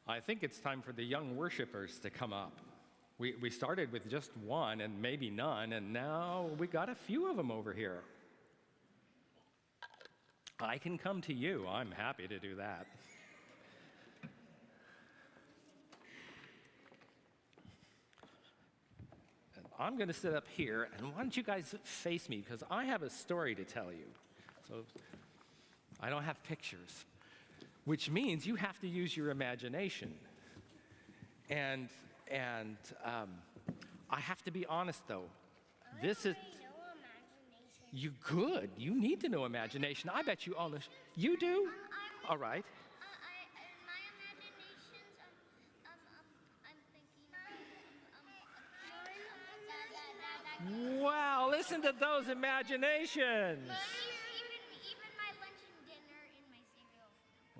I think it's time for the young worshipers to come up. We started with just one and maybe none, and now we got a few of them over here. I can come to you. I'm happy to do that. And I'm going to sit up here, and why don't you guys face me, because I have a story to tell you. So I don't have pictures, which means you have to use your imagination. And I have to be honest, though. This is... You good. You need to know imagination. I bet you all know. You do? All right. My imaginations, I'm thinking. Wow, listen to those imaginations. Even my lunch and dinner in my cereal.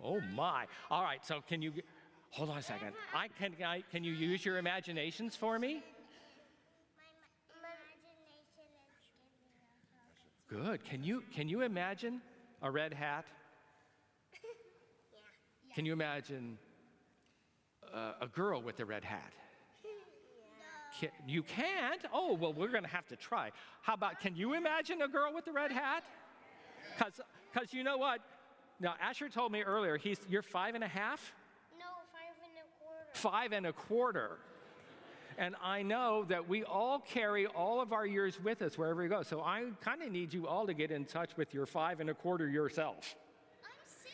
Oh my. All right, so can you hold on a second. Can you use your imaginations for me? Good. Can you imagine a red hat? Yeah. Can you imagine a girl with a red hat? You can't? Oh, well, we're going to have to try. How about, can you imagine a girl with a red hat? Because you know what? Now, Asher told me earlier, you're 5 and a half? No, 5 1/4. 5 1/4. And I know that we all carry all of our years with us wherever we go. So I kind of need you all to get in touch with your 5 1/4 yourself. I'm 6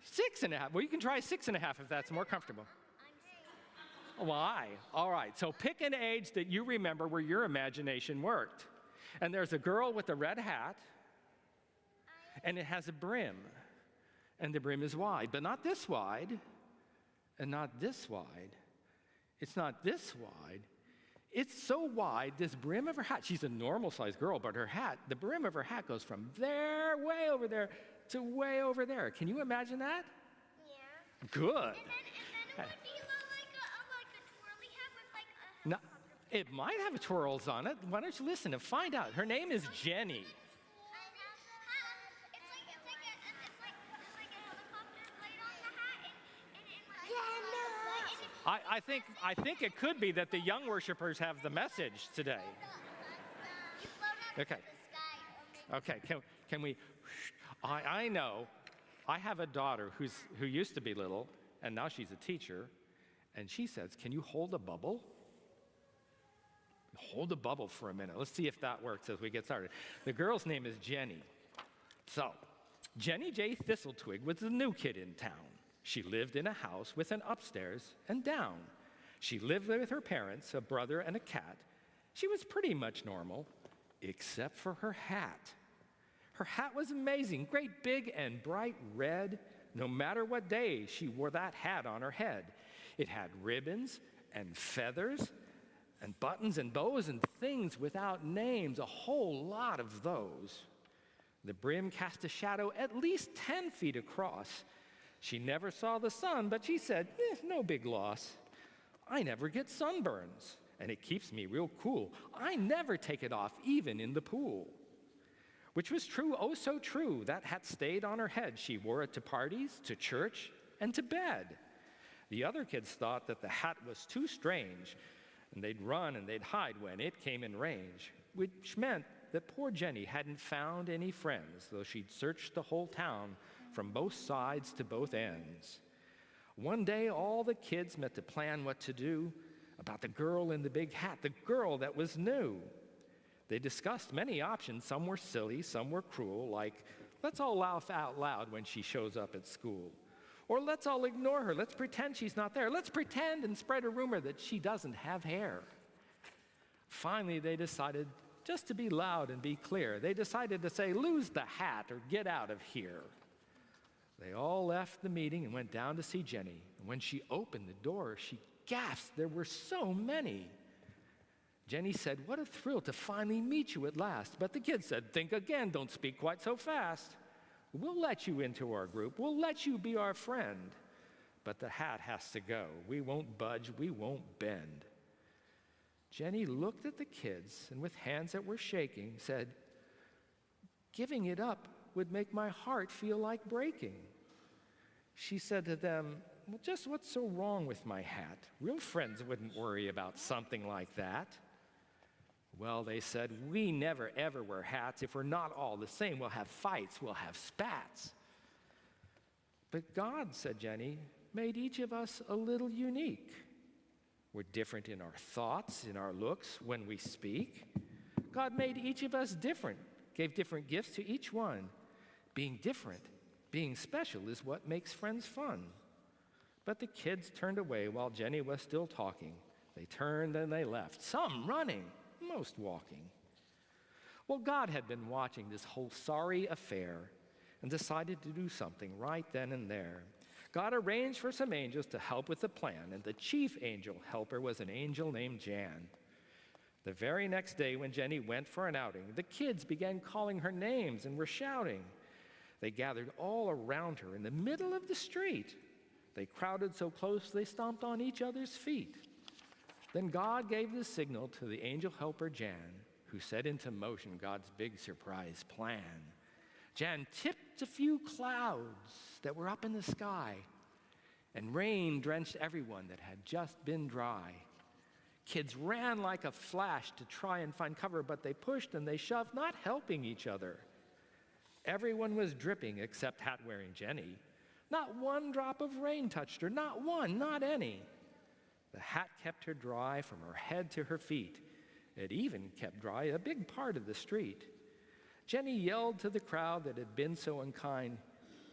1/2. 6 1/2. Well, you can try 6 1/2 if that's more comfortable. I'm 6. Why? All right. So pick an age that you remember where your imagination worked. And there's a girl with a red hat, and it has a brim. And the brim is wide, but not this wide, and not this wide. It's not this wide. It's so wide, this brim of her hat, she's a normal-sized girl, but her hat, the brim of her hat goes from there, way over there, to way over there. Can you imagine that? Yeah. Good. And then it would be like a twirly hat with like a No, helicopter. it might have twirls on it. Why don't you listen and find out? Her name is Jenny. It's like a helicopter blade on the hat, and I think it could be that the young worshipers have the message today. you float up Okay. to the sky. Okay, can we? I know. I have a daughter who used to be little, and now she's a teacher, and she says, "Can you hold a bubble?" Hold a bubble for a minute. Let's see if that works as we get started. The girl's name is Jenny. So, Jenny J. Thistletwig was the new kid in town. She lived in a house with an upstairs and down. She lived with her parents, a brother, and a cat. She was pretty much normal, except for her hat. Her hat was amazing, great big and bright red. No matter what day, she wore that hat on her head. It had ribbons and feathers and buttons and bows and things without names, a whole lot of those. The brim cast a shadow at least 10 feet across. She never saw the sun, but she said, no big loss. I never get sunburns, and it keeps me real cool. I never take it off, even in the pool. Which was true, oh so true. That hat stayed on her head. She wore it to parties, to church, and to bed. The other kids thought that the hat was too strange, and they'd run and they'd hide when it came in range, which meant that poor Jenny hadn't found any friends, though she'd searched the whole town from both sides to both ends. One day, all the kids met to plan what to do about the girl in the big hat, the girl that was new. They discussed many options. Some were silly, some were cruel, like, let's all laugh out loud when she shows up at school. Or let's all ignore her. Let's pretend she's not there. Let's pretend and spread a rumor that she doesn't have hair. Finally, they decided just to be loud and be clear. They decided to say, lose the hat or get out of here. They all left the meeting and went down to see Jenny. And when she opened the door, she gasped. There were so many. Jenny said, what a thrill to finally meet you at last. But the kids said, think again, don't speak quite so fast. We'll let you into our group. We'll let you be our friend. But the hat has to go. We won't budge. We won't bend. Jenny looked at the kids and with hands that were shaking said, giving it up would make my heart feel like breaking. She said to them, well, just what's so wrong with my hat? Real friends wouldn't worry about something like that. Well, they said, we never ever wear hats. If we're not all the same, we'll have fights, we'll have spats. But God, said Jenny, made each of us a little unique. We're different in our thoughts, in our looks, when we speak. God made each of us different, gave different gifts to each one. Being different, being special is what makes friends fun. But the kids turned away while Jenny was still talking. They turned and they left, some running, most walking. Well, God had been watching this whole sorry affair and decided to do something right then and there. God arranged for some angels to help with the plan, and the chief angel helper was an angel named Jan. The very next day when Jenny went for an outing, the kids began calling her names and were shouting. They gathered all around her in the middle of the street. They crowded so close they stomped on each other's feet. Then God gave the signal to the angel helper Jan, who set into motion God's big surprise plan. Jan tipped a few clouds that were up in the sky, and rain drenched everyone that had just been dry. Kids ran like a flash to try and find cover, but they pushed and they shoved, not helping each other. Everyone was dripping except hat-wearing Jenny. Not one drop of rain touched her, not one, not any. The hat kept her dry from her head to her feet. It even kept dry a big part of the street. Jenny yelled to the crowd that had been so unkind,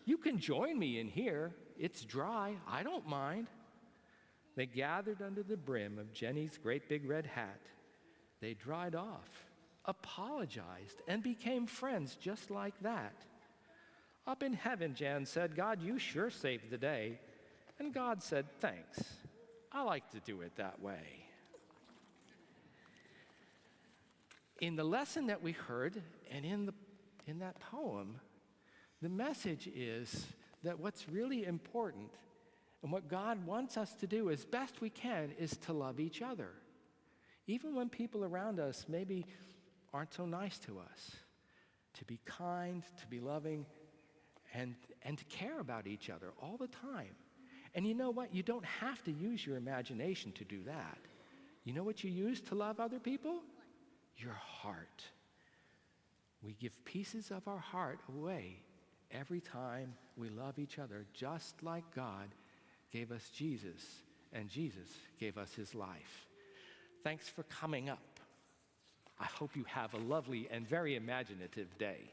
"You can join me in here. It's dry. I don't mind." They gathered under the brim of Jenny's great big red hat. They dried off, apologized, and became friends just like that. Up in heaven, Jan said, "God, you sure saved the day." And God said, "Thanks. I like to do it that way." In the lesson that we heard and in that poem, the message is that what's really important and what God wants us to do as best we can is to love each other. Even when people around us maybe aren't so nice to us, to be kind, to be loving, and to care about each other all the time. And you know what? You don't have to use your imagination to do that. You know what you use to love other people? Your heart. We give pieces of our heart away every time we love each other, just like God gave us Jesus, and Jesus gave us his life. Thanks for coming up. I hope you have a lovely and very imaginative day.